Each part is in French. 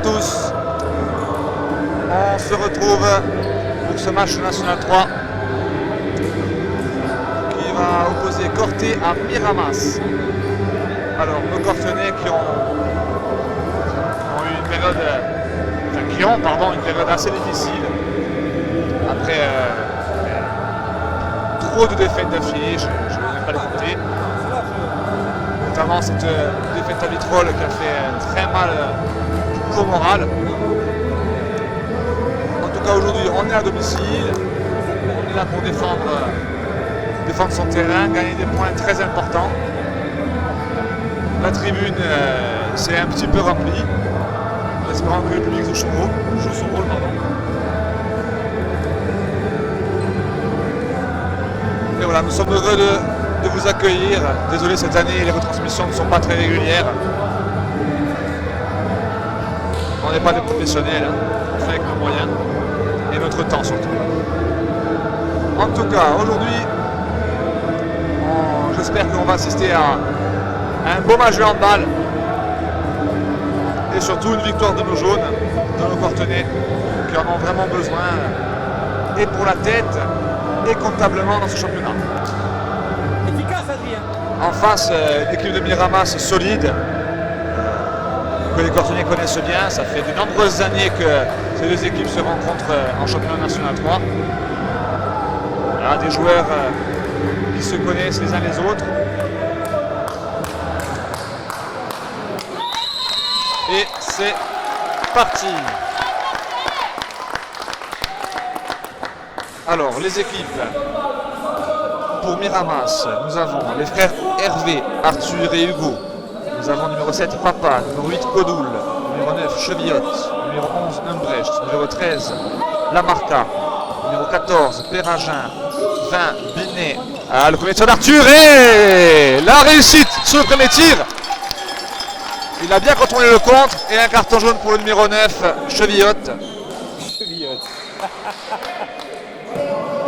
tous. On se retrouve pour ce match national 3 qui va opposer Corté à Miramas. Alors, nos Cortenais qui ont eu une période, une période assez difficile après trop de défaites d'affilée, je ne vais pas les compter. Notamment cette défaite à Vitrolles qui a fait très mal au moral. En tout cas aujourd'hui on est à domicile, on est là pour défendre son terrain, gagner des points très importants. La tribune s'est un petit peu remplie, en espérant que le public joue son rôle. Et voilà, nous sommes heureux de vous accueillir. Désolé, cette année les retransmissions ne sont pas très régulières. On n'est pas des professionnels, on fait avec nos moyens et notre temps surtout. En tout cas, aujourd'hui, j'espère qu'on va assister à un beau match de handball et surtout une victoire de nos jaunes, de nos Cortenais, qui en ont vraiment besoin, et pour la tête et comptablement dans ce championnat. Efficace, Adrien. En face, l'équipe de Miramas solide, que les Cortenais connaissent bien. Ça fait de nombreuses années que ces deux équipes se rencontrent en championnat national 3. Voilà, des joueurs qui se connaissent les uns les autres. Et c'est parti. Alors, les équipes. Pour Miramas, nous avons les frères Hervé, Arthur et Hugo. Nous avons numéro 7 Papa, numéro 8 Codoul, numéro 9 Chevillotte, numéro 11 Umbrecht, numéro 13 Lamarca, numéro 14 Perragin, 20 Binet. Ah, le premier tir d'Arthur et la réussite sur le premier tir. Il a bien contrôlé le contre et un carton jaune pour le numéro 9 Chevillotte.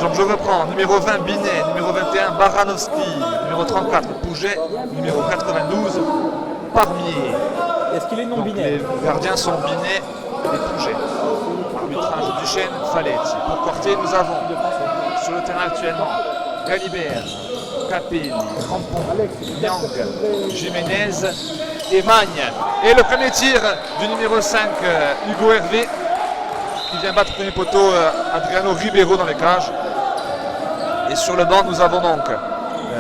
Donc je reprends, numéro 20 Binet, numéro 21 Baranowski, numéro 34 Pouget, numéro 92 Parmier. Est-ce qu'il est non binaire? Les gardiens sont Binet et Pouget. Arbitrage Duchesne, Faletti. Pour Corté, nous avons sur le terrain actuellement Galibert, Capelli, Crampon, Yang, Jiménez et Magne. Et le premier tir du numéro 5 Hugo Hervé qui vient battre le premier poteau Adriano Ribeiro dans les cages. Et sur le banc, nous avons donc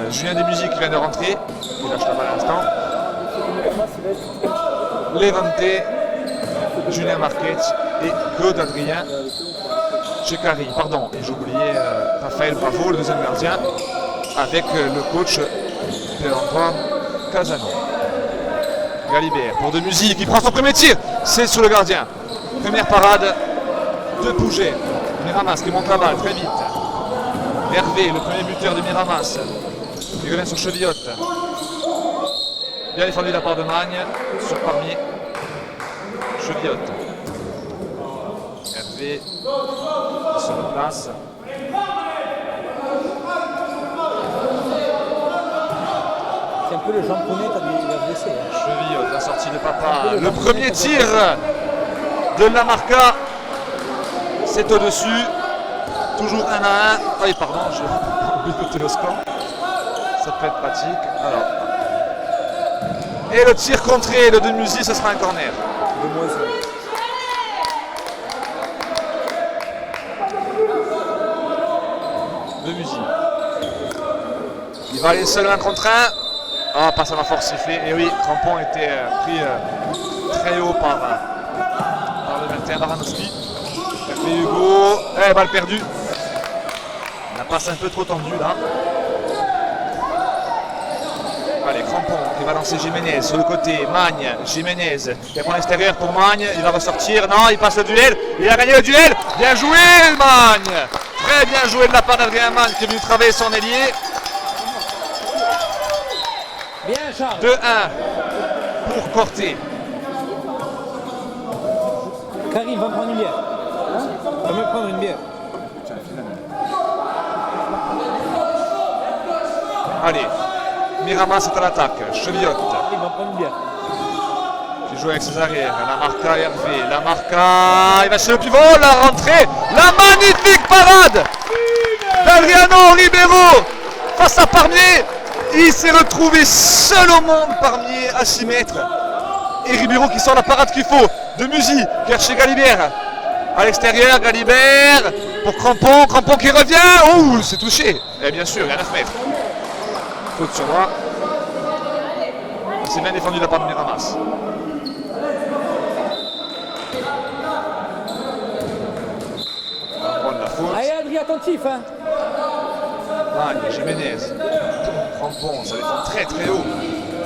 Julien Desmusies qui vient de rentrer. Il lâche la balle à l'instant. Levante, Julien Marquette et Claude Adrien Chekari. Pardon, et j'ai oublié Raphaël Bravo, le deuxième gardien, avec le coach Pierre-Antoine Casano. Galibert pour Desmusies qui prend son premier tir. C'est sur le gardien. Première parade de Pouget. Miramas qui monte la balle très vite. Hervé, le premier buteur de Miramas, qui revient sur Chevillotte. Bien défendu de la part de Magne, sur Parmier. Chevillotte. Hervé se replace. C'est un peu le Jean Pounet, il va blesser. Chevillotte, la sortie de Papa. Le premier tir de Lamarca, c'est au-dessus. Toujours 1 à 1. Oui, pardon, j'ai oublié le score. Ça peut être pratique. Alors. Et le tir contré de Desmusies, ce sera un corner. Desmusies. Il va aller seul 1 contre 1. Ah, passe à la force sifflée. Et oui, Crampon était pris très haut par le 21 Baranowski. Et Hugo. Balle perdue. La passe un peu trop tendue là. Allez, Crampon qui va lancer Jiménez sur le côté. Magne, Jiménez qui prend l'extérieur pour Magne. Il va ressortir. Non, il passe le duel. Il a gagné le duel. Bien joué, Magne. Très bien joué de la part d'Adrien Magne qui est venu travailler son ailier. Bien, Charles. 2-1 pour Corté. Karim va me prendre une bière. Va me prendre une bière. Allez, Miramas est à l'attaque. Chevillotte. Il va prendre une bière. qui joue avec ses arrières. La Marca, Hervé. La Marca, il va chez le pivot. La rentrée. La magnifique parade d'Adriano Ribeiro face à Parmier. Il s'est retrouvé seul au monde, Parmier, à 6 mètres. Et Ribeiro qui sort la parade qu'il faut. De Musi, qui est chez Galibert. À l'extérieur, Galibert pour Crampon. Crampon qui revient. Ouh, c'est touché. Et bien sûr, il y a 9 mètres. Faute sur droit. C'est bien défendu de la part de Miramas. On va prendre la faute. Allez, Adri, attentif. Hein. Ah, il y a Jiménez. Crampon, ça défend très très haut.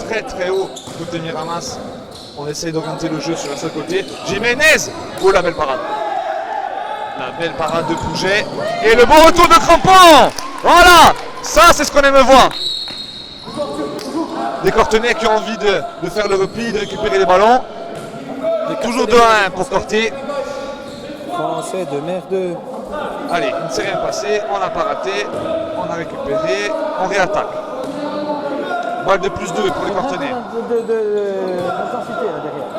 Très très haut. Côté Miramas. On essaye d'orienter le jeu sur un seul côté. Jiménez. Oh, la belle parade. La belle parade de Pouget. Et le bon retour de Crampon. Voilà. Ça, c'est ce qu'on aime voir. Des Cortenais qui ont envie de faire le repli, de récupérer les ballons. Toujours 2-1 pour Corté. Français de merde. Allez, il ne s'est rien passé, on n'a pas raté, on a récupéré, on réattaque. Balle de plus 2 pour les Cortenais. D'intensité là derrière.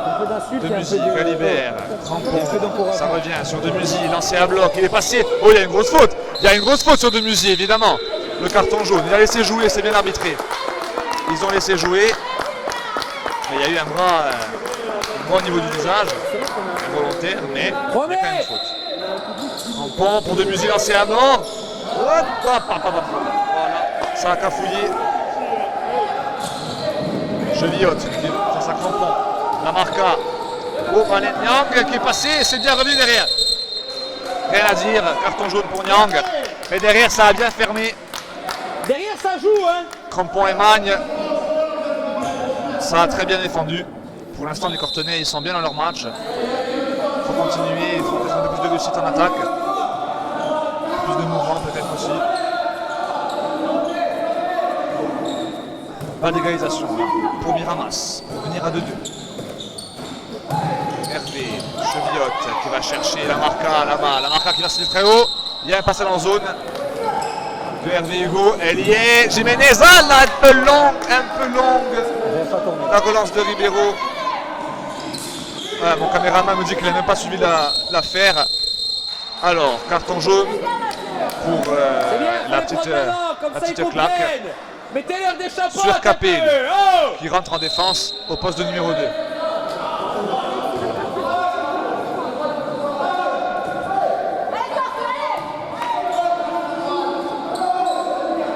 Un peu d'insulte. De musique, Galibert, Crampon, ça revient sur De Musi, lancé à bloc, il est passé. Oh, il y a une grosse faute. Il y a une grosse faute sur De Musi, évidemment. Le carton jaune, il a laissé jouer, c'est bien arbitré. Ils ont laissé jouer. Mais il y a eu un bras au niveau du visage. Volontaire, mais il y a quand même une faute. Crampon pour De Musi, lancé à mort. Voilà, ça a cafouillé. Chevillotte face à Crampon. La Marca. Oh, Alain Nyang qui est passé, c'est bien revenu derrière. Rien à dire, carton jaune pour Nyang. Mais derrière, ça a bien fermé. Derrière, ça joue, hein. Crampon et Magne. Ça a très bien défendu. Pour l'instant, les Cortenais, ils sont bien dans leur match. Il faut continuer, il faut un peu plus de réussite en attaque. Plus de mouvement peut-être aussi. Pas d'égalisation là, pour Miramas, pour venir à 2-2. Hervé, Chevillotte qui va chercher la Marca là-bas. La Marca qui va se très haut. Il y a un passage en zone de Hervé Hugo. Elle y est. Jiménez, ah là, un peu longue. La relance de Ribeiro. Voilà, mon caméraman me dit qu'il n'a même pas suivi l'affaire. Alors, carton jaune pour la petite claque. Mettez-leur des chapeaux sur Capel qui rentre en défense au poste de numéro 2.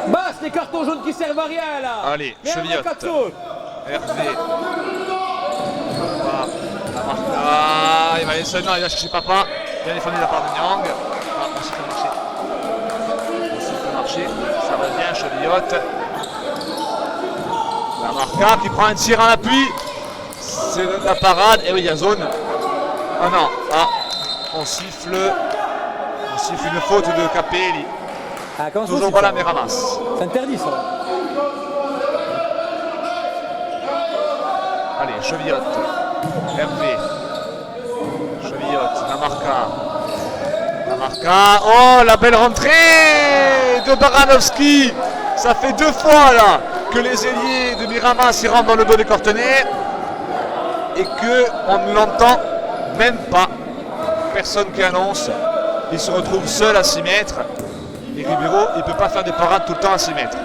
Basse les cartons jaunes qui servent à rien là. Allez, Chevillotte. Hervé. La Marca. Il va aller seul, non, il va chercher Papa. Bien défendu de la part de Nyang. Ah, on s'y fait marcher. Ça revient, Chevillotte. La Marca qui prend un tir en appui. C'est la parade. Et oui, il y a zone. Ah non. Ah, on siffle une faute de Capelli. Ah, toujours voilà, mais ramasse. C'est interdit ça. Allez, Chevillotte. Hervé. Chevillotte. La Marca. La Marca. Oh, la belle rentrée de Baranovski. Ça fait 2 fois là que les ailiers de Miramas y rentrent dans le dos des Cortenais et qu'on ne l'entend même pas. Personne qui annonce. Il se retrouve seul à 6 mètres. Et Ribeiro, il ne peut pas faire des parades tout le temps à 6 mètres.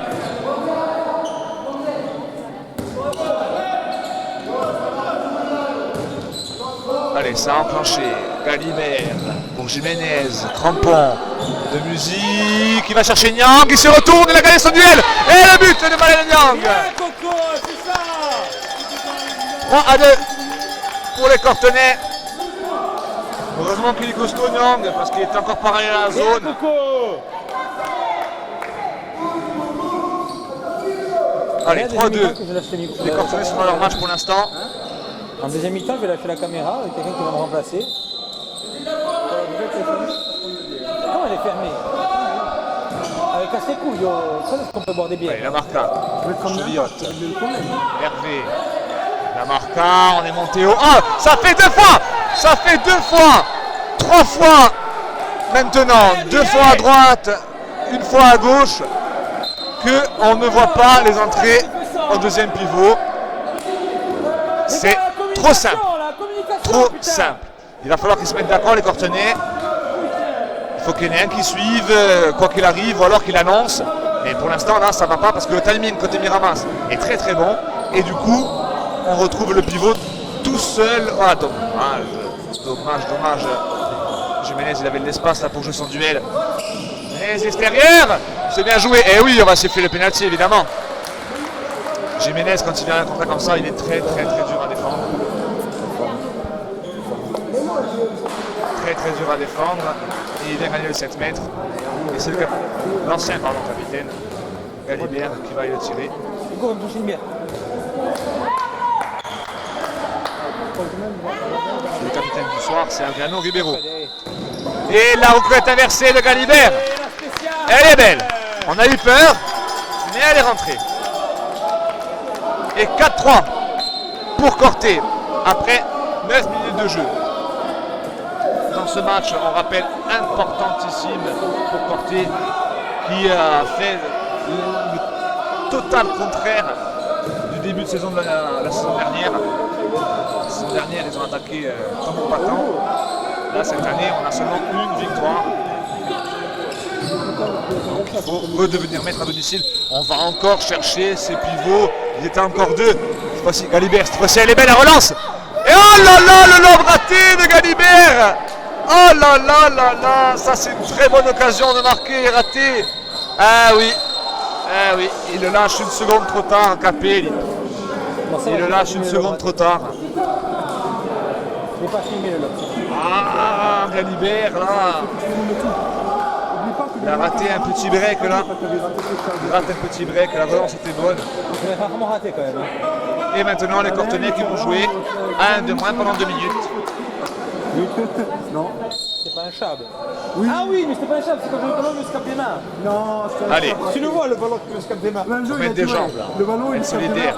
Allez, ça a enclenché. Galibert pour Jiménez. Crampon. De musique. Il va chercher Nyang. Il se retourne. Il a gagné son duel. Et le but de Malène Nyang. 3-2 pour les Cortenais. Heureusement qu'il est costaud Nyang parce qu'il est encore pareil à la zone. Allez, 3-2. Les Cortenais sont dans leur match pour l'instant. En deuxième mi-temps, je vais lâcher la caméra avec quelqu'un qui va me remplacer. Comment elle est fermée? Avec assez cool, quand est-ce qu'on peut boire des bières? Allez, la Marca. Chevillotte. Hervé. La Marca, on est monté haut. Ah, ça fait 2 fois. Ça fait 2 fois. 3 fois maintenant. 2 fois à droite, 1 fois à gauche. On ne voit pas les entrées en deuxième pivot. C'est trop simple. Trop simple. Il va falloir qu'ils se mettent d'accord, les Cortenais. Il faut qu'il y en ait un qui suive, quoi qu'il arrive, ou alors qu'il annonce. Mais pour l'instant, là, ça ne va pas parce que le timing côté Miramas est très très bon. Et du coup, on retrouve le pivot tout seul. Ah, dommage. Jiménez, il avait de l'espace là pour jouer son duel. Jiménez extérieur, c'est bien joué. Et oui, on va siffler le penalty évidemment. Jiménez, quand il vient à un contrat comme ça, il est très dur à défendre. Très dur à défendre. Et il vient gagner le 7 mètres. Et c'est l'ancien capitaine, Galibert, qui va y le tirer. Le capitaine du soir, c'est Adriano Ribeiro. Et la requête inversée de Galibert. Elle est belle. On a eu peur, mais elle est rentrée. Et 4-3 pour Corté après 9 minutes de jeu. Dans ce match, on rappelle, importantissime pour Corté qui a fait le total contraire du début de saison de la saison dernière. La saison dernière, ils ont attaqué tambour battant. Là, cette année, on a seulement une victoire. Donc, il faut redevenir maître à domicile. On va encore chercher ces pivots. Il était encore deux. Cette fois-ci, Galibert. Cette fois-ci, elle est belle, la relance. Et oh là là, le lob raté de Galibert. Oh là là. Ça, c'est une très bonne occasion de marquer et rater. Ah oui. Il le lâche une seconde trop tard, Capelli. Il le lâche une seconde trop tard. Je n'ai pas filmé le lob. Ah, Galibert, là. Il a raté un petit break, là. Il rate un petit break, la relance était bonne. Il a vraiment raté, quand même. Et maintenant, les Cortenais qui vont jouer un de moins pendant 2 minutes. Non. C'est pas un chab. Oui. Ah oui, mais c'est pas un chab, c'est quand le ballon me scape des mains. Non, c'est Allez. Tu le vois, le ballon qui me scape des mains. Il faut mettre des jambes, là. Le ballon, il est solidaire.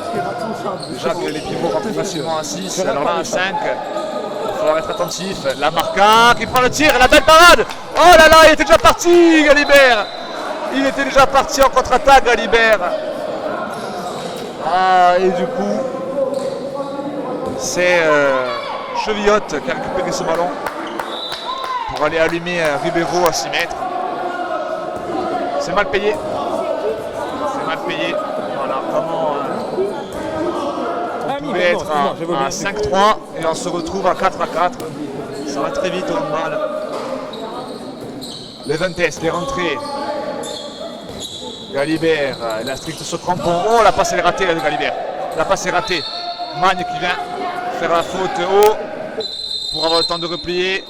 Déjà que les pivots rentrent facilement à 6, alors là à 5. Il va falloir être attentif. La Marca qui prend le tir, la belle parade. Oh là là, il était déjà parti, Galibert. Il était déjà parti en contre-attaque, Galibert. Ah, et du coup, c'est Chevillotte qui a récupéré ce ballon pour aller allumer Ribeiro à 6 mètres. C'est mal payé. Voilà, comment on pouvait être à 5-3 et on se retrouve à 4-4. Ça va très vite au handball. Les Ventes, les rentrées. Galibert, il a strict ce crampon. Oh, la passe elle est ratée là, de Galibert. La passe est ratée. Magne qui vient faire la faute haut pour avoir le temps de replier.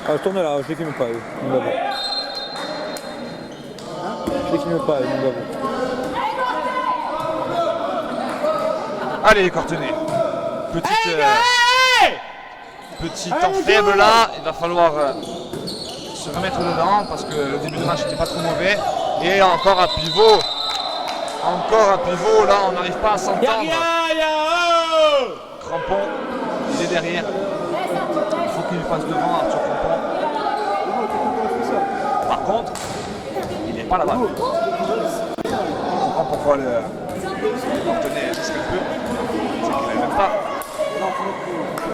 Ah, je tourne là, je les filme pas, mon bavot. Je les filme pas, mon bavot. Allez les Cortenais. Petit temps faible là. Il va falloir se remettre dedans parce que le début de match n'était pas trop mauvais. Et encore un pivot. Là, on n'arrive pas à s'entendre. Crampon, il est derrière. Il faut qu'il passe devant Arthur Crampon. Par contre, il n'est pas là-bas. Je comprends pourquoi le Cortenais risque un peu. C'est qu'il n'avait même pas.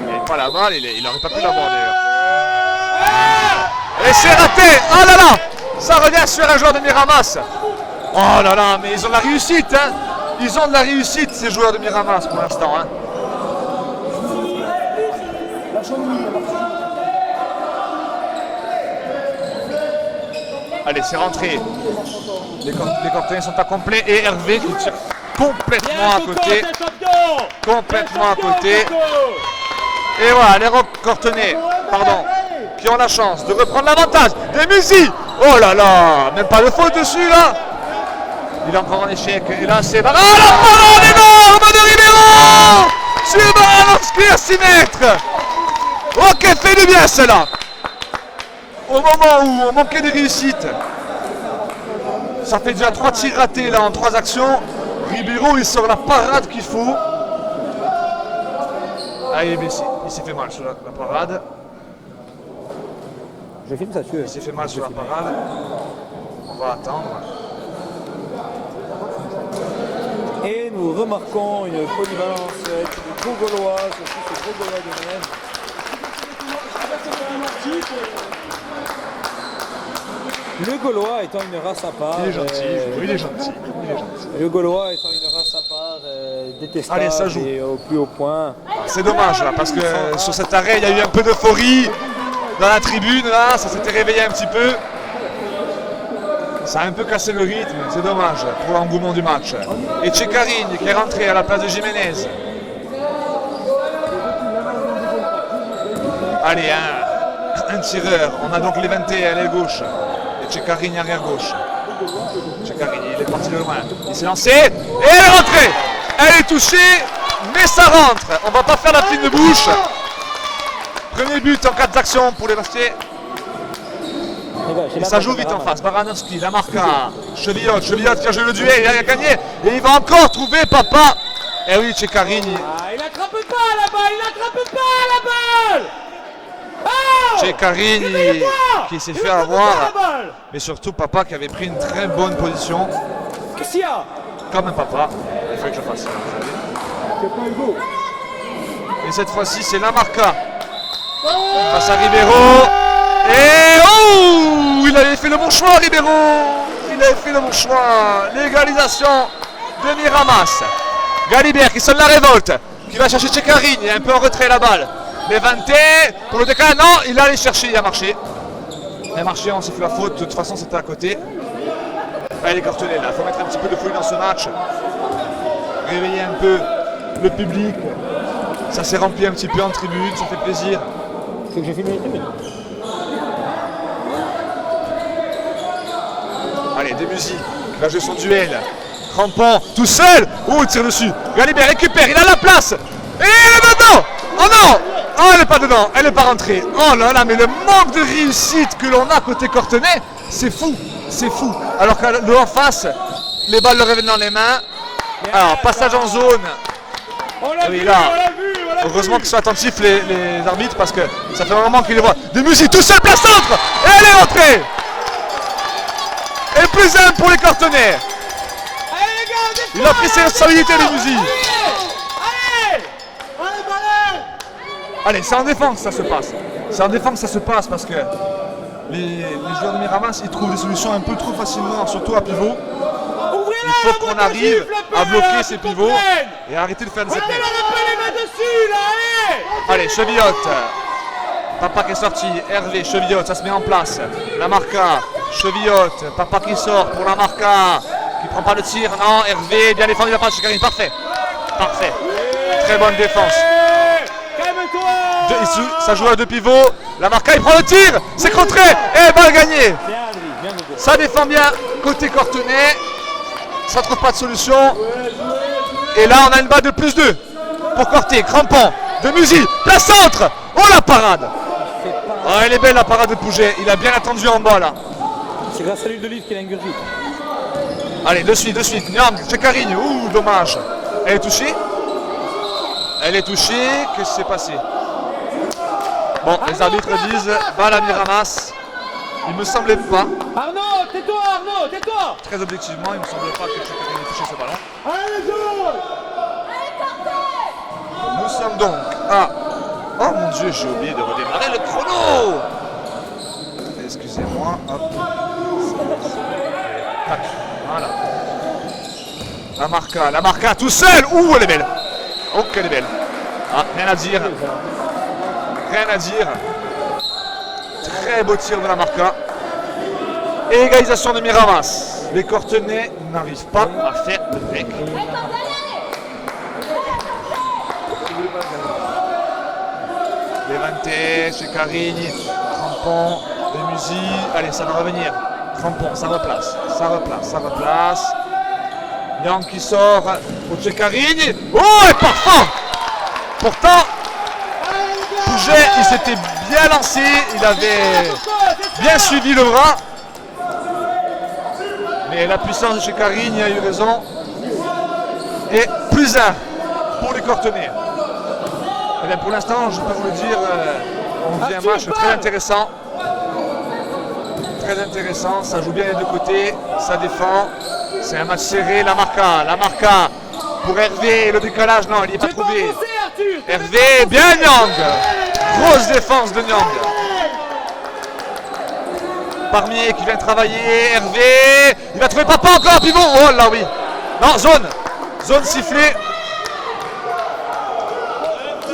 Il n'avait pas la balle, il n'aurait pas pu l'avoir d'ailleurs. Et c'est raté. Oh là là. Ça revient sur un joueur de Miramas. Oh là là, mais ils ont de la réussite, hein. Ils ont de la réussite, ces joueurs de Miramas pour l'instant, hein. Allez, c'est rentré. Les Cortenais sont à complet et Hervé qui tire complètement à côté. Et voilà, les Cortenais, qui ont la chance de reprendre l'avantage. Des Musi. Oh là là, même pas de faute dessus là. Il est encore en échec. Et là, c'est... Ah, la parade énorme de Ribeiro sur Baranovski à 6 mètres. Oh, qu'elle fait du bien, celle-là. Au moment où on manquait de réussite. Ça fait déjà 3 tirs ratés, là, en 3 actions. Ribeiro, il sort la parade qu'il faut. Allez, mais il s'est fait mal sur la parade. Je filme ça, tu veux. Il s'est fait mal sur la parade. On va attendre. Et nous remarquons une polyvalence avec les gros Gaulois, surtout ces gros Gaulois de Nîmes. Le Gaulois étant une race à part. Il est gentil, il est gentil. Le Gaulois étant une race à part, détestable. Allez, ça joue. Et au plus haut point. C'est dommage là, parce que sur cet arrêt, il y a eu un peu d'euphorie dans la tribune, là, ça s'était réveillé un petit peu. Ça a un peu cassé le rythme, c'est dommage pour l'engouement du match. Et Ceccarini qui est rentré à la place de Jiménez. Allez, un tireur. On a donc les 21 à l'aile gauche. Et Ceccarini arrière gauche. Ceccarini, il est parti de loin. Il s'est lancé. Et elle est rentrée. Elle est touchée, mais ça rentre. On va pas faire la fine de bouche. Premier but en 4 actions pour les Bastiais. Et ça joue vite en face. Baranovski, la marca. Chevillot qui a joué le duel, il a gagné. Et il va encore trouver Papa. Et oui, Ceccarini. Ah, il attrape pas la balle, Oh Ceccarini qui s'est fait avoir. Mais surtout Papa qui avait pris une très bonne position. Qu'est-ce qu'il y a? Comme un papa. Il faut que je le fasse. Et cette fois-ci, c'est la marca. Face à Ribeiro. Et oh, il avait fait le bon choix, Ribeiro. Il avait fait le bon choix. L'égalisation de Miramas. Galibert qui sonne la révolte. Qui va chercher Ceccarini. Il est un peu en retrait la balle. Levante pour le décalage. Non, il allait chercher. Il a marché. Il a marché. On s'est fait la faute. De toute façon, c'était à côté. Allez, les cartonnets là. Il faut mettre un petit peu de folie dans ce match. Réveiller un peu le public. Ça s'est rempli un petit peu en tribune. Ça fait plaisir. C'est que j'ai filmé les tribunes. Allez, Debussy qui va jouer son duel. Crampon, tout seul. Oh, il tire dessus. Galibert récupère, il a la place. Et il est dedans. Oh non. Oh, elle n'est pas dedans, elle n'est pas rentrée. Oh là là, mais le manque de réussite que l'on a côté Cortenay, c'est fou. C'est fou. Alors que le en face, les balles leur reviennent dans les mains. Alors, passage en zone. On l'a Oui, vu, là. on l'a vu. Heureusement qu'ils sont attentifs les arbitres parce que ça fait un moment qu'ils les voient. Debussy tout seul, place centre. Et elle est rentrée. Et plus un pour les Cortenay. Il a pris ses responsabilités, Debussy. Allez, c'est en défense ça se passe. C'est en défense ça se passe parce que les joueurs de Miramas ils trouvent des solutions un peu trop facilement, surtout à pivot. Il faut qu'on arrive à bloquer ces pivots et arrêter de faire des échecs. Allez, Chevillot. Papa qui est sorti, Hervé, Chevillot, ça se met en place. La marca, Chevillot, Papa qui sort pour la marca, qui prend pas le tir, non, Hervé, bien défendu la part de Ceccarini, parfait. Parfait. Très bonne défense. Ça joue à deux pivots, la marca il prend le tir, c'est contré, et balle gagnée. Ça défend bien côté Cortenay, ça trouve pas de solution. Et là on a une balle de plus 2 pour Corté, Crampon, Debussy, place centre. Oh la parade. Oh, elle est belle la parade de Pouget, il a bien attendu en bas là. C'est grâce à l'huile d'olive qu'il a ingurgite. Allez, de suite, Nyang, Ceccarini, ouh dommage. Elle est touchée. Elle est touchée, qu'est-ce qui s'est passé? Bon, les arbitres disent balle à Miramas. Il me semblait pas. Arnaud, tais-toi, Arnaud, tais-toi. Très objectivement, il me semblait pas que Ceccarini ait touché ce ballon. Nous sommes donc à... Oh mon Dieu, j'ai oublié de redémarrer le chrono. Excusez-moi. Hop. Tac. Voilà. La marca tout seul. Ouh, elle est belle. Oh, qu'elle est belle. Ah, rien à dire. Rien à dire. Très beau tir de la marca. Et égalisation de Miramas. Les Cortenay n'arrivent pas à faire le break. Levante, Ceccarini, Crampon, Debussy. Allez, ça va revenir. Crampon, ça replace. Nyang qui sort pour Ceccarini. Oh, et parfait. Pourtant, Pouget, il s'était bien lancé. Il avait bien suivi le bras. Mais la puissance de Ceccarini a eu raison. Et plus 1 pour les Cortenay. Eh bien, pour l'instant, je peux vous le dire, on vit un match très intéressant. Très intéressant, ça joue bien des deux côtés, ça défend. C'est un match serré, la marca. pour Hervé, le décalage, non, il n'est pas T'es pas trouvé. avancé, Arthur. T'es Hervé, pas bien avancé. Nyang. Grosse défense de Nyang. Parmier qui vient travailler, Hervé, il va trouver Papa encore, pivot, oh là oui. Non, zone sifflée.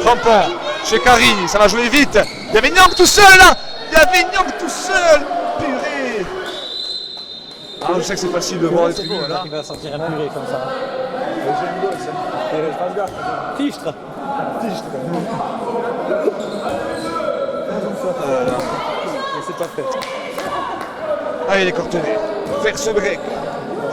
Crampon, chez Kari, ça va jouer vite. Il y avait Nyang tout seul là. Il y avait Nyang tout seul. Purée. Ah, je sais que c'est facile de voir les C'est beau, tribunes là, là. il va sortir un purée comme ça. Fichtre. Mais c'est pas fait. Allez les Cortenay, faire ce break.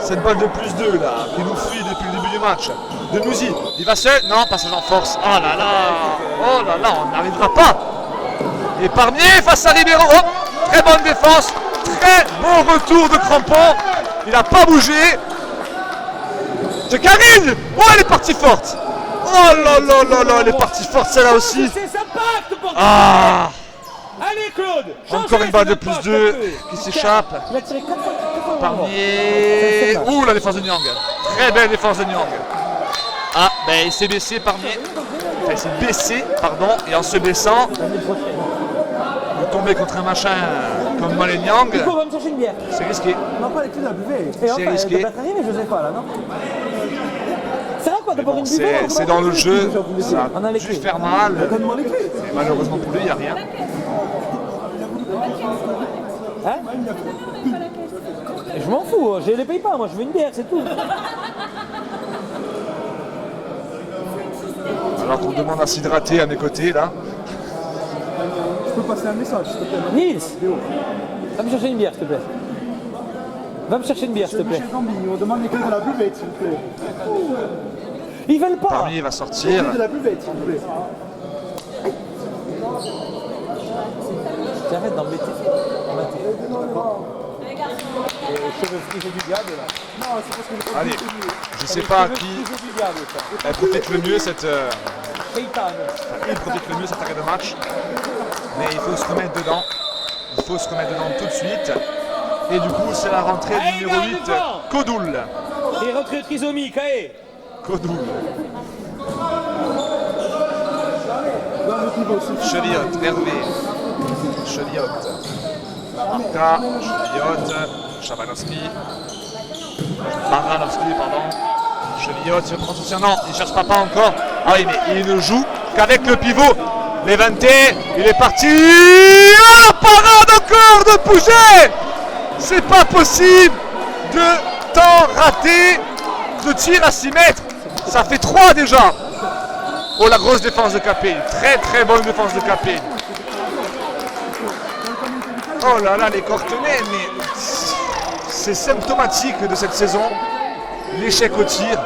Cette balle de plus 2 là, qui nous fuit depuis le début du match. De Mouzy, il va seul. Non, passage en force. Oh là là, on n'arrivera pas. Et Parmier face à Ribeiro. Oh, très bonne défense. Très bon retour de Crampon. Il n'a pas bougé. C'est Karine. Oh, elle est partie forte. Oh là là là là, elle est partie forte celle-là aussi. C'est sa pacte pour Ah, Allez Claude. encore une balle de plus 2 qui s'échappe. Il a tiré 4 fois. Parmier. Ouh, la défense de Nyang. Très belle défense de Nyang. Ah, ben il s'est baissé Parmier. Enfin, il s'est baissé, pardon, et en se baissant, il est tombé contre un machin comme Malé Nyang. Nico, va me chercher une bière. C'est risqué. Non, pas les clés de la buvée. Et enfin, risqué. elle devrait arriver, je sais pas là, non? C'est vrai quoi, d'abord Bon, une buvette. c'est dans le jeu, ça On a a les pu clés. faire mal. Donne-moi les clés. Mais malheureusement pour lui, il n'y a rien. Hein? Je m'en fous, je les paye pas, moi je veux une bière, c'est tout. Alors qu'on demande à s'hydrater à mes côtés là. Je peux passer un message, s'il te plaît. Nils, va me chercher une bière, s'il te plaît. Va me chercher une bière, s'il te plaît. Michel Gambi, on demande les clés de la buvette, s'il vous plaît. Ils veulent pas. Parmier va Les sortir. clés de la buvette, s'il vous plaît. J'arrête d'embêter. Cheveux frisés du diable là. Non, c'est parce que le Allez, je sais pas Cheveux qui frisés du diable ça. elle profite le mieux cette. Shaitan. Il profite le mieux cet arrêt de match. Mais il faut se remettre dedans. Il faut se remettre dedans tout de suite. Et du coup, c'est la rentrée Allez, du numéro garde 8, devant. Kodoul. Et rentrée de trisomie, Kaé. Kodoul. dans le pivot, c'est Cheliotte, Hervé. Cheliotte. Marta, Cheliotte, Chabanowski. Baranowski, pardon. Cheliotte, il va prendre soutien. Non, il ne cherche pas encore. Ah oui, mais il ne joue qu'avec le pivot. Levante, il est parti. Oh, la parade encore de Pouget. C'est pas possible de temps raté de tir à 6 mètres. Ça fait 3 déjà. Oh, la grosse défense de Capé. Très très bonne défense de Capé. Oh là là, les Cortenay, mais c'est symptomatique de cette saison. L'échec au tir.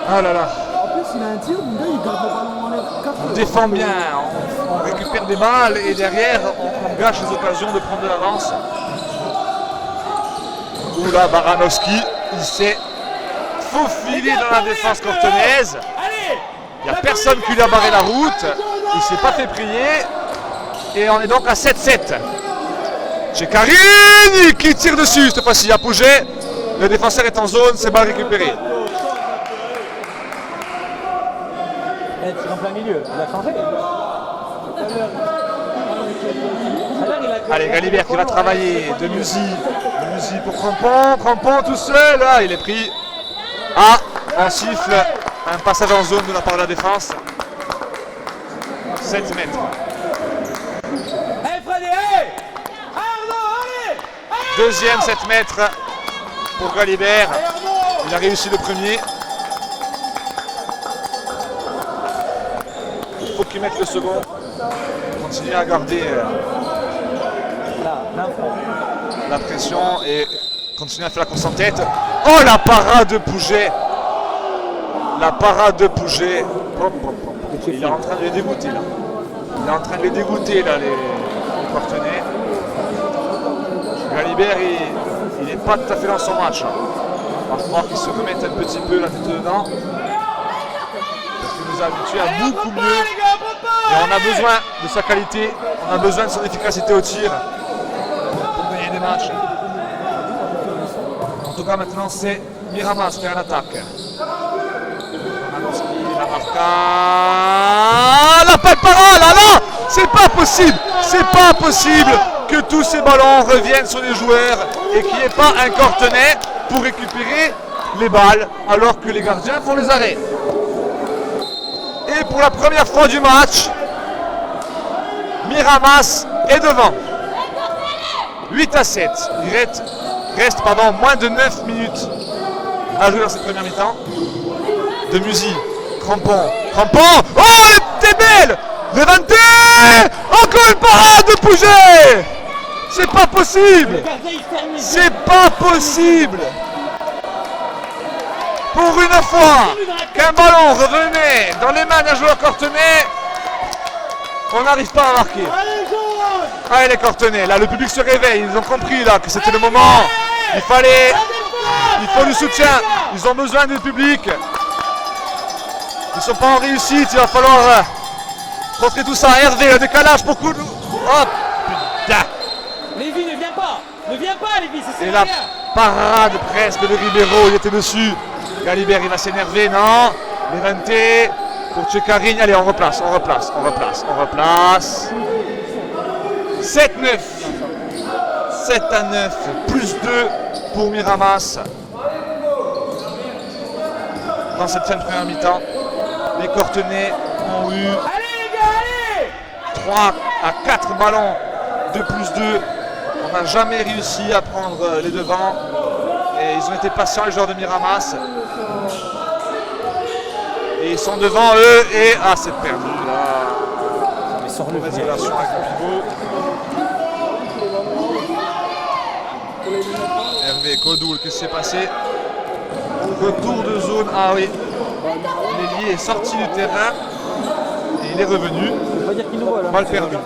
Ah là là. En plus, il a un tir, mon gars, il garde le ballon en l'air. On défend bien, on récupère des balles et derrière on gâche les occasions de prendre de l'avance. Oula, Baranowski, il s'est faufilé dans la défense cortenaise. Allez. Il n'y a personne qui lui a barré la route. Il ne s'est pas fait prier. Et on est donc à 7-7. Chez Karine qui tire dessus cette fois-ci à Pouget. Le défenseur est en zone, c'est balle récupérée. Elle tire en plein milieu, il a changé. Allez, Galibert qui va travailler. De Musi pour Crampon. Crampon tout seul. Là, il est pris. Ah, on siffle un passage en zone de la part de la défense. 7 mètres. Allez Freddy, allez. Arnaud, allez. Deuxième 7 mètres pour Galibert. Il a réussi le premier. Il faut qu'il mette le second. Continuer à garder la pression et continuer à faire la course en tête. Oh, la parade de Pouget. La parade de Pouget. Il est en train de les dégoûter là. Il est en train de les dégoûter là, les Cortenay. Galibert, il n'est pas tout à fait dans son match. Il va falloir qu'il se remette un petit peu la tête dedans. Parce qu'il nous a habitués à beaucoup mieux. Et on a besoin de sa qualité, on a besoin de son efficacité au tir pour gagner des matchs. En tout cas, maintenant, c'est Miramas fait en attaque. Malinowski, la marca. La palle parade, là, là. C'est pas possible. C'est pas possible que tous ces ballons reviennent sur les joueurs et qu'il n'y ait pas un Cortenay pour récupérer les balles alors que les gardiens font les arrêts. Et pour la première fois du match, Miramas est devant. 8-7. Il reste moins de 9 minutes à jouer dans cette première mi-temps. De Musi, Crampon. Oh, t'es belle. Levante. Encore une parade de Pouget. C'est pas possible. C'est pas possible. Pour une fois qu'un ballon revenait dans les mains d'un joueur Cortenay, on n'arrive pas à marquer. Allez les Cortenay, là le public se réveille, ils ont compris là que c'était le moment. Il faut du soutien, ils ont besoin du public. Ils ne sont pas en réussite, il va falloir montrer tout ça. Hervé, le décalage pour coup de... Oh putain. Lévi, ne viens pas Lévi, c'est Et la parade presque de Ribeiro, il était dessus. Galibert, il va s'énerver, non. Levante pour Tchekarigne. Allez, on replace. 7-9. 7-9, plus 2 pour Miramas. Dans cette fin de première mi-temps, les Cortenay ont eu 3 à 4 ballons de plus 2. On n'a jamais réussi à prendre les devants. Et ils ont été patients, les joueurs de Miramas. Et ils sont devant eux. Et c'est perdu là. Mais sors-le, Mauvaise relation avec le pivot. Hervé, Kodoul, qu'est-ce qui s'est passé? Retour de zone. Ah oui. L'ailier est sorti du terrain. Et il est revenu. Mal perdu.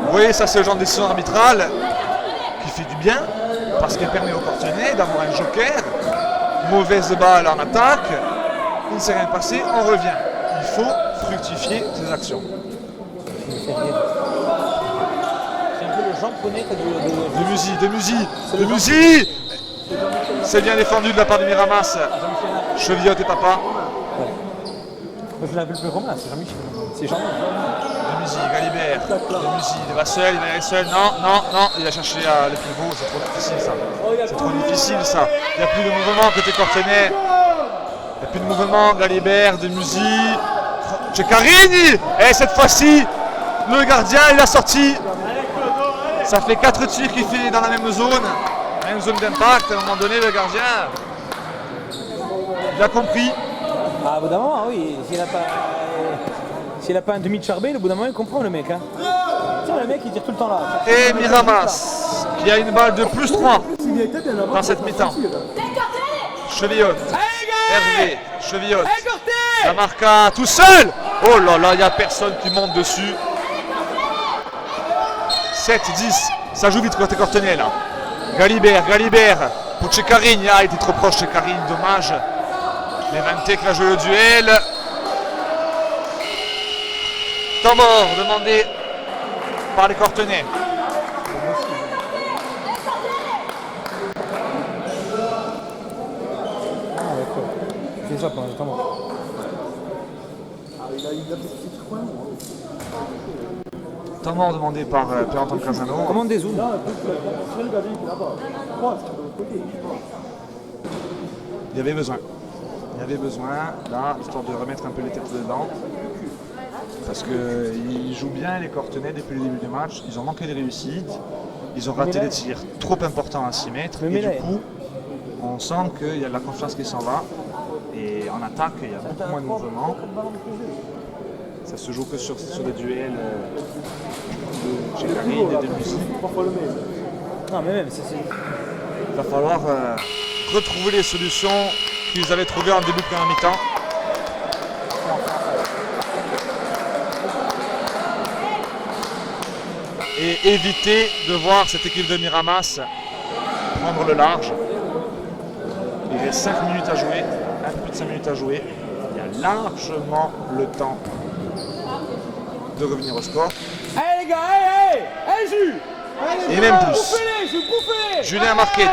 Vous voyez, ça c'est le genre de décision arbitrale qui fait du bien. Parce qu'elle permet au Cortenay d'avoir un joker. Mauvaise balle en attaque. Il ne s'est rien passé, on revient. Il faut fructifier ses actions. C'est un peu le japonais De Musi. C'est bien défendu de la part de Miramas. Chevillotte et papa. Je l'appelle plus Romain, c'est Jean-Michel. C'est Jean-Michel. De Musi, Galibert. De Musi, il va seul, il va y aller seul. Non, il a cherché le pivot, c'est trop difficile ça. C'est trop difficile ça. Il n'y a plus de mouvement côté Cortenay. Il n'y a plus de mouvement, Galibert, de Musi. Tchekarigne. Et cette fois-ci, le gardien, il a sorti. Ça fait 4 tirs qu'il fait dans la même zone d'impact. À un moment donné, le gardien, il a compris. Au bout d'un moment, oui. S'il n'a pas un demi de charbel, au bout d'un moment, il comprend le mec. Hein. Tiens, le mec, il tire tout le temps là. Et Miramas, qui a une balle de plus 3 dans cette mi-temps. Chevillotte. Hervé, Chevillotte. La marca tout seul. Oh là là, il n'y a personne qui monte dessus. 7-10. Ça joue vite côté Cortenay là. Galibert pour Tchekarigne. Il était trop proche Tchekarigne, dommage. Levante qui a joué le duel. Temps mort demandé par les Cortenay. Déjà pendant le temps mort. Temps mort demandé par Pierre-Antoine Casano. Comment des zooms? Il y avait besoin. Là, histoire de remettre un peu les têtes dedans. Parce qu'ils jouent bien les Cortenay depuis le début du match. Ils ont manqué de réussite. Ils ont raté des tirs trop importants à 6 mètres. Et du coup, on sent qu'il y a de la confiance qui s'en va. Et en attaque, il y a beaucoup moins de mouvement. Ça se joue que sur des duels de Tchekarigne et de Musi. Non, mais même, Il va falloir retrouver les solutions qu'ils avaient trouvées en début de première mi-temps. Et éviter de voir cette équipe de Miramas prendre le large. Il reste 5 minutes à jouer, un peu plus de 5 minutes à jouer. Il y a largement le temps de revenir au score. Allez les gars, allez, Jules. Et même plus. Bouffez-les, je bouffez-les. Julien Marquet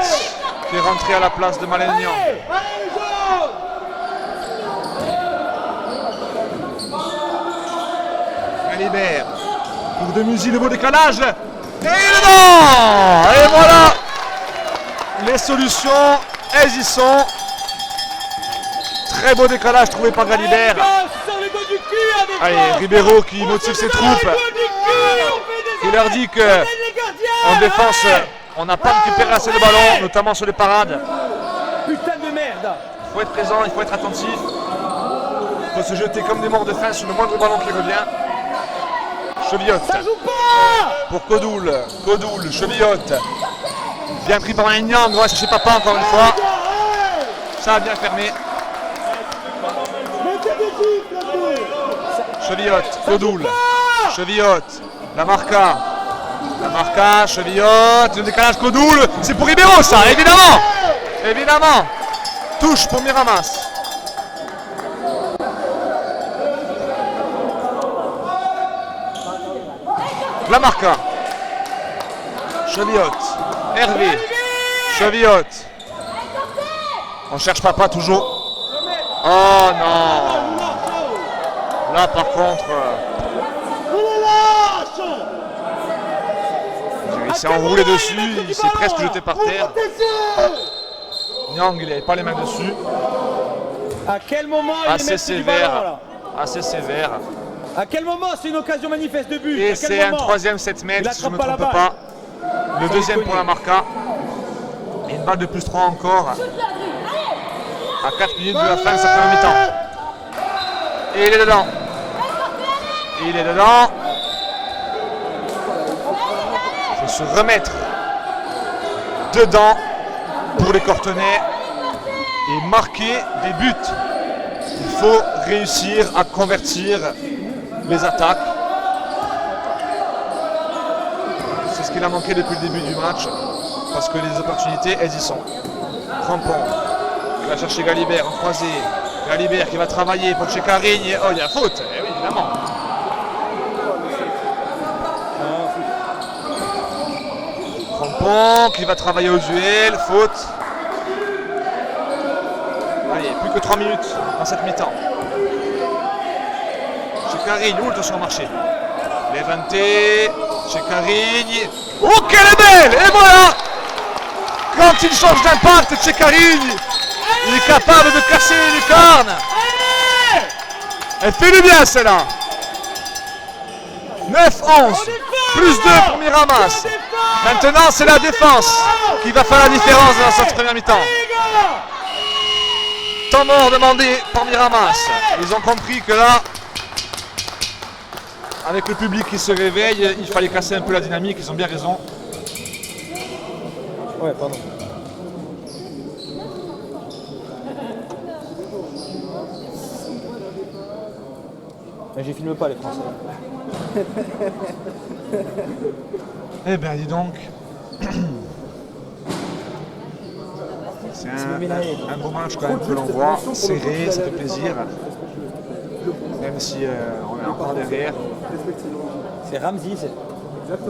qui est rentré à la place de Malène Niang. Allez, les jaunes. Galibert pour de Musi, le beau décalage. Et il est dedans. Et voilà. Les solutions, elles y sont. Très beau décalage trouvé par Galibert. Allez, Ribeiro qui motive ses troupes. Il leur dit que en défense, on n'a pas récupéré assez de ballons, notamment sur les parades. Putain de merde. Il faut être présent, il faut être attentif. Il faut se jeter comme des morts de faim sur le moindre ballon qui revient. Chevillotte. Ça joue pas. Pour Kodoul. Kodoul, Chevillotte. Bien pris par Malène Niang, on va chercher Papa encore une fois. Ça a bien fermé. Chevillotte, Kodoul, Chevillotte, la marca, Chevillotte, le décalage Kodoul, c'est pour Ribeiro ça, évidemment, évidemment, touche pour Miramas. La marca, Chevillotte, Hervé, Chevillotte, on cherche Papa toujours. Oh non. Là par contre, il s'est enroulé dessus, il s'est presque jeté par terre. Niang, il n'avait pas les mains dessus. À quel moment il Assez met du ballon, sévère, là? assez sévère. À quel moment c'est une occasion manifeste de but? Et À quel c'est un moment? troisième 7 mètres, si je ne me attrape pas trompe la pas. Le deuxième pour la marca. Et une balle de plus 3 encore. À 4 minutes de la fin de sa première mi-temps. Et il est dedans. Il est dedans. Il faut se remettre dedans pour les Cortenais et marquer des buts. Il faut réussir à convertir les attaques. C'est ce qu'il a manqué depuis le début du match parce que les opportunités, elles y sont. Crampon qui va chercher Galibert en croisé. Galibert qui va travailler pour Ceccarini. Oh, il y a faute. Eh oui, évidemment. Crampon qui va travailler au duel. Faute. Allez, plus que 3 minutes dans cette mi-temps. Ceccarini, où attention au marché. Levante. Ceccarini. Oh, qu'elle est belle! Et voilà! Quand il change d'impact, Ceccarini, il est capable de casser les lucarnes. Elle fait du bien celle-là. 9-11, plus 2 pour Miramas. Maintenant, c'est la défense qui va faire la différence dans cette première mi-temps. Temps mort demandé par Miramas. Ils ont compris que là, avec le public qui se réveille, il fallait casser un peu la dynamique. Ils ont bien raison. Ouais, pardon. Mais je filme pas les Français. Eh bien, dis donc. C'est un beau match quand même que l'on voit. Serré, ça fait plaisir. Même si on est encore derrière. C'est Ramzi, c'est.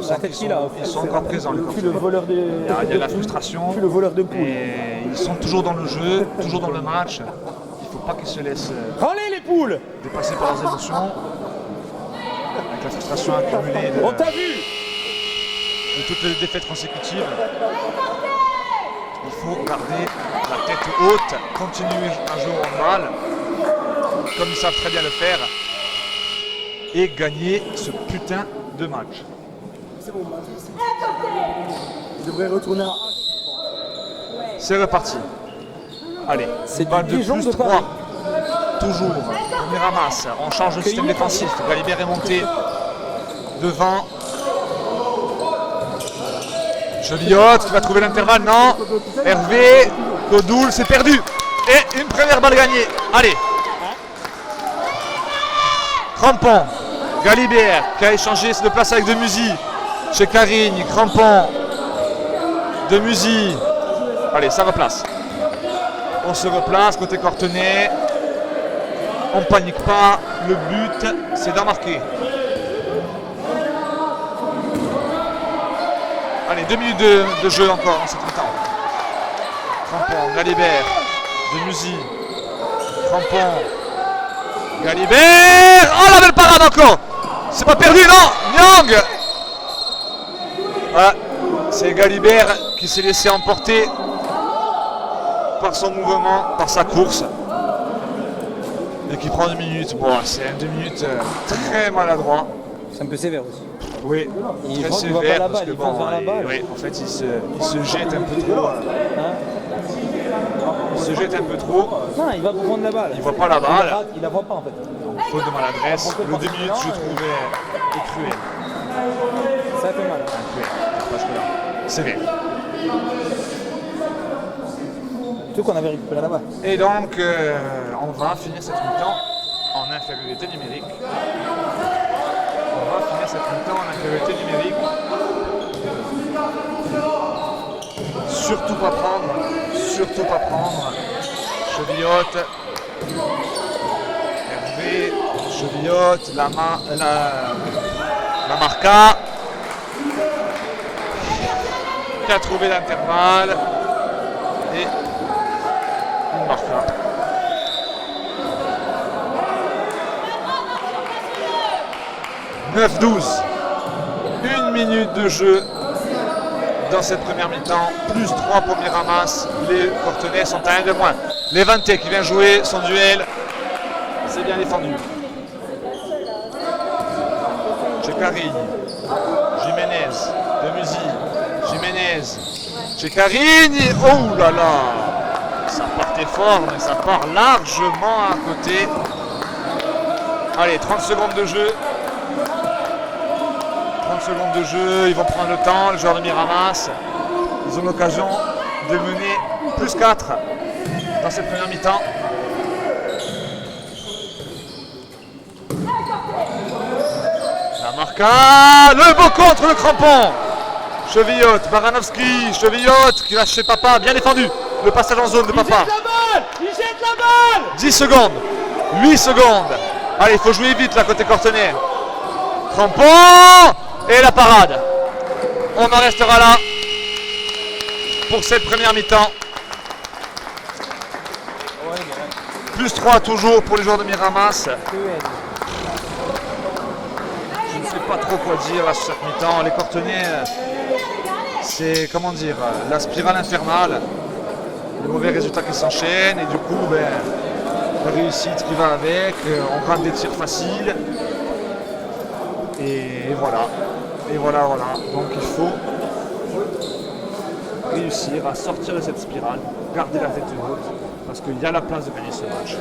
La tête qu'il a. Ils sont encore présents. Les Puis le voleur de. il y a de la frustration. Puis le voleur de poule. Et ils sont toujours dans le jeu, toujours dans le match. Il ne faut pas qu'ils se laissent Prends-les les poules. dépasser par leurs émotions. Avec la frustration accumulée On t'a vu. de toutes les défaites consécutives. Il faut garder la tête haute, continuer à jouer au handball, comme ils savent très bien le faire, et gagner ce putain de match. Il devrait retourner à H. C'est reparti. Allez, C'est balle du de Dijon plus de 3. Paris. Toujours. On ramasse. On change le système défensif. Galibert est monté devant. Chevillotte qui va trouver l'intervalle. Non. Hervé. Kodoul, c'est perdu. Et une première balle gagnée. Allez. Crampon. Galibert qui a échangé de place avec Demusy. Ceccarini. Crampon. Demusy. Allez, ça replace. On se replace côté Cortenay. On ne panique pas. Le but, c'est d'en marquer. Allez, 2 minutes de jeu encore en cette mi-temps. Crampon, Galibert, Demusy, Crampon, Galibert. Oh la belle parade encore. C'est pas perdu, non. Nyang. Voilà, c'est Galibert qui s'est laissé emporter par son mouvement, par sa course. Et qui prend 2 minutes. Bon, c'est un 2 minutes très maladroit. C'est un peu sévère aussi. Oui, Il très voit qu'il voit pas sévère la parce balle, que il fonce bon, vers la balle. oui, en fait, il se jette un peu trop. Hein? Il se jette un peu trop. Non, il va pour prendre la balle. Il voit pas la balle. Il la voit pas en fait. Faute de maladresse. Le 2 minutes, je trouvais est cruel. Ça fait mal. Cruel. Parce que là, sévère. Surtout qu'on avait récupéré la balle. Et donc, on va finir cette mi-temps en infériorité numérique. On va finir cette mi-temps en infériorité numérique. Surtout pas prendre. Surtout pas prendre. Chevillotte. Hervé. Chevillotte. La Marca. Qui a trouvé l'intervalle. Et une Marca. « 9-12. 1 minute de jeu dans cette première mi-temps. Plus 3 pour Miramas. Les Cortenais sont à 1 de moins. Levante qui vient jouer son duel. C'est bien défendu. Chekari. Jiménez. Demusy. Jiménez. Chekari. Oh là là. Ça partait fort, mais ça part largement à côté. Allez, 30 secondes de jeu. 30 secondes de jeu, ils vont prendre le temps, les joueurs de Miramas. Ils ont l'occasion de mener plus 4 dans cette première mi-temps. La Marca, le beau contre le crampon. Chevillotte, Baranovski, Chevillotte qui lâche chez Papa, bien défendu. Le passage en zone de Papa. Il jette la balle. 10 secondes, 8 secondes. Allez, il faut jouer vite là côté Cortenay. Crampon et la parade. On en restera là pour cette première mi-temps. Plus 3 toujours pour les joueurs de Miramas. Je ne sais pas trop quoi dire là sur cette mi-temps. Les Cortenay, c'est comment dire, la spirale infernale. Les mauvais résultats qui s'enchaînent et du coup, la réussite qui va avec. On rate des tirs faciles. Et voilà. Et voilà. Donc il faut réussir à sortir de cette spirale, garder la tête haute, parce qu'il y a la place de gagner ce match.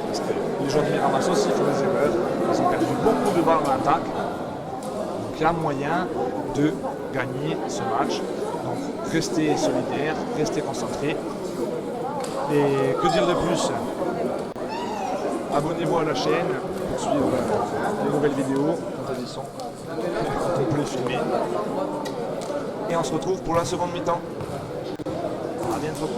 Parce que les joueurs de Miramas aussi font des erreurs, ils ont perdu beaucoup de balles en attaque. Donc il y a moyen de gagner ce match. Donc restez solidaires, restez concentrés. Et que dire de plus? Abonnez-vous à la chaîne pour suivre les nouvelles vidéos quand elles y sont. On peut les filmer. Et on se retrouve pour la seconde mi-temps. À bientôt.